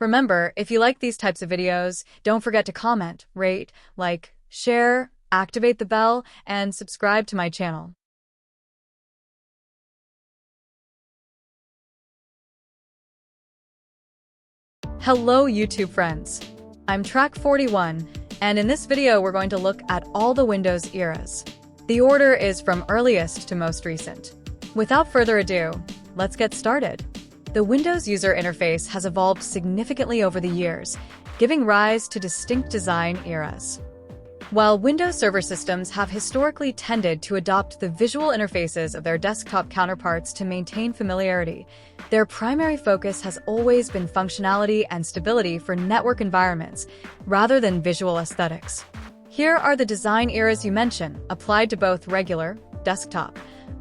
Remember, if you like these types of videos, don't forget to comment, rate, like, share, activate the bell, and subscribe to my channel. Hello YouTube friends, I'm Track41, and in this video we're going to look at all the Windows eras. The order is from earliest to most recent. Without further ado, let's get started. The Windows user interface has evolved significantly over the years, giving rise to distinct design eras. While Windows Server systems have historically tended to adopt the visual interfaces of their desktop counterparts to maintain familiarity, their primary focus has always been functionality and stability for network environments, rather than visual aesthetics. Here are the design eras you mentioned, applied to both regular, desktop,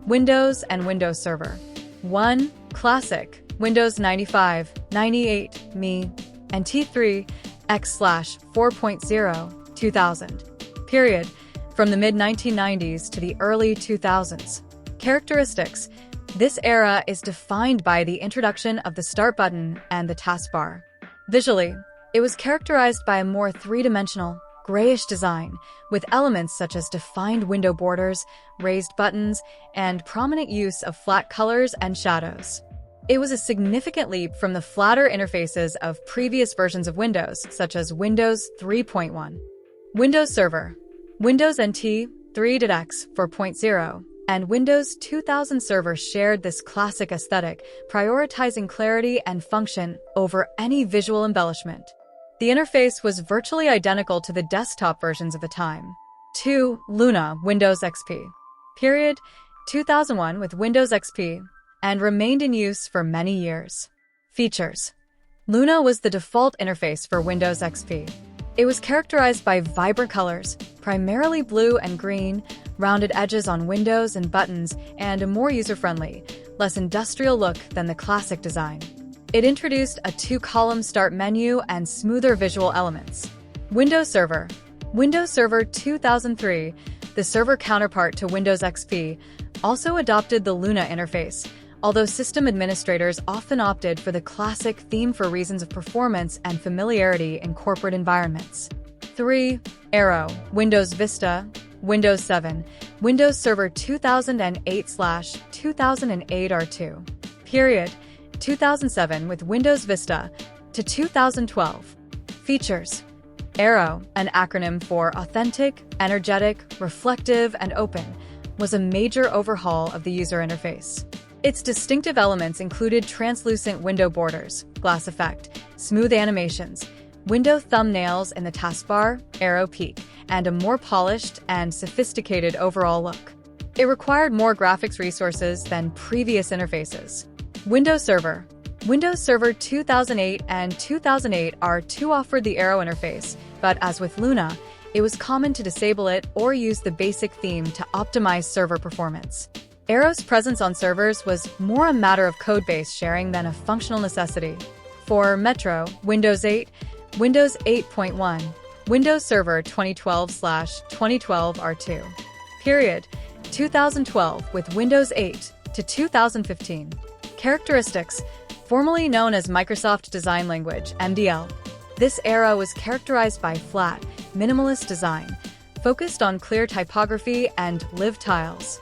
Windows and Windows Server. 1. Classic, Windows 95, 98, ME, and T3, X/4.0, 2000. Period. From the mid-1990s to the early 2000s. Characteristics. This era is defined by the introduction of the Start button and the taskbar. Visually, it was characterized by a more three-dimensional, grayish design, with elements such as defined window borders, raised buttons, and prominent use of flat colors and shadows. It was a significant leap from the flatter interfaces of previous versions of Windows, such as Windows 3.1. Windows Server. Windows NT 3.x 4.0 and Windows 2000 Server shared this classic aesthetic, prioritizing clarity and function over any visual embellishment. The interface was virtually identical to the desktop versions of the time. 2. Luna Windows XP. Period. 2001 with Windows XP, and remained in use for many years. Features. Luna was the default interface for Windows XP. It was characterized by vibrant colors, primarily blue and green, rounded edges on windows and buttons, and a more user-friendly, less industrial look than the classic design. It introduced a two-column start menu and smoother visual elements. Windows Server. Windows Server 2003, the server counterpart to Windows XP, also adopted the Luna interface, although system administrators often opted for the classic theme for reasons of performance and familiarity in corporate environments. 3. Aero, Windows Vista, Windows 7, Windows Server 2008/2008 R2. Period. 2007 with Windows Vista to 2012. Features. Aero, an acronym for Authentic, Energetic, Reflective, and Open, was a major overhaul of the user interface. Its distinctive elements included translucent window borders, glass effect, smooth animations, window thumbnails in the taskbar, arrow peak, and a more polished and sophisticated overall look. It required more graphics resources than previous interfaces. Windows Server. Windows Server 2008 and 2008 R2 offered the arrow interface, but as with Luna, it was common to disable it or use the basic theme to optimize server performance. Arrow's presence on servers was more a matter of code-based sharing than a functional necessity. For Metro, Windows 8, Windows 8.1, Windows Server 2012/2012 R2. Period. 2012 with Windows 8 to 2015. Characteristics. Formerly known as Microsoft Design Language, MDL. This era was characterized by flat, minimalist design, focused on clear typography and live tiles.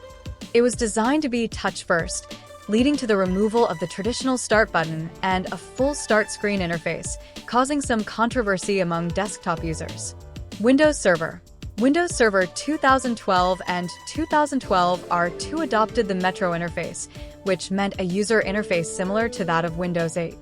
It was designed to be touch-first, leading to the removal of the traditional Start button and a full Start screen interface, causing some controversy among desktop users. Windows Server. Windows Server 2012 and 2012 R2 adopted the Metro interface, which meant a user interface similar to that of Windows 8.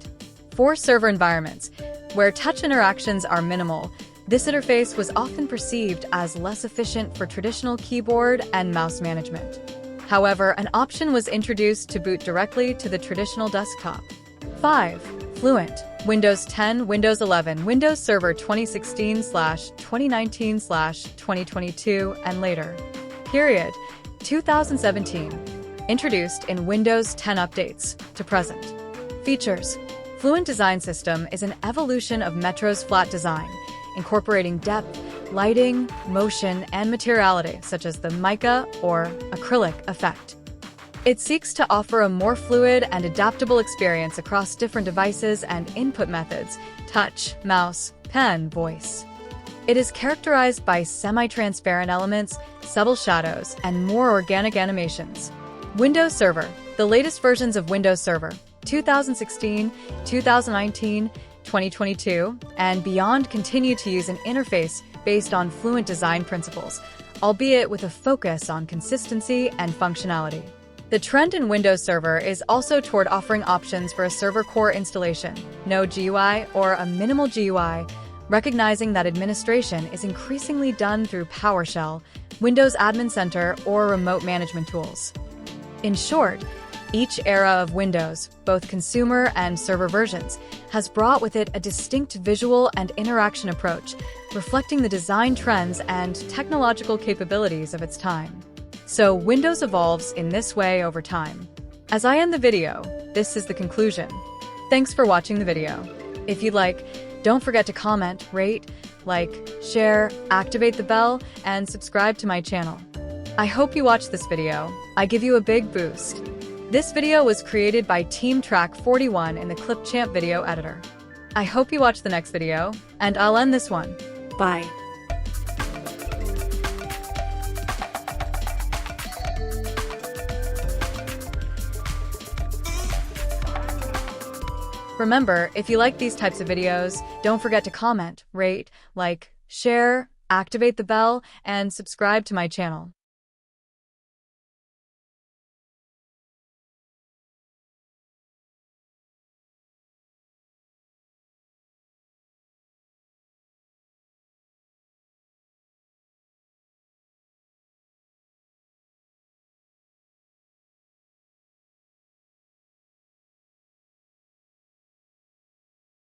For server environments, where touch interactions are minimal, this interface was often perceived as less efficient for traditional keyboard and mouse management. However, an option was introduced to boot directly to the traditional desktop. 5. Fluent. Windows 10, Windows 11, Windows Server 2016/2019/2022, and later. Period. 2017. Introduced in Windows 10 updates to present. Features. Fluent Design System is an evolution of Metro's flat design, incorporating depth, lighting, motion, and materiality such as the mica or acrylic effect. It seeks to offer a more fluid and adaptable experience across different devices and input methods: touch, mouse, pen, voice. It is characterized by semi-transparent elements, subtle shadows, and more organic animations. Windows Server. The latest versions of Windows Server 2016, 2019, 2022, and beyond continue to use an interface based on Fluent design principles, albeit with a focus on consistency and functionality. The trend in Windows Server is also toward offering options for a server core installation, no GUI, or a minimal GUI, recognizing that administration is increasingly done through PowerShell, Windows Admin Center, or remote management tools. In short, each era of Windows, both consumer and server versions, has brought with it a distinct visual and interaction approach, reflecting the design trends and technological capabilities of its time. So Windows evolves in this way over time. As I end the video, this is the conclusion. Thanks for watching the video. If you'd like, don't forget to comment, rate, like, share, activate the bell, and subscribe to my channel. I hope you watch this video. I give you a big boost. This video was created by Team Track 41 in the Clipchamp video editor. I hope you watch the next video, and I'll end this one. Bye. Remember, if you like these types of videos, don't forget to comment, rate, like, share, activate the bell, and subscribe to my channel.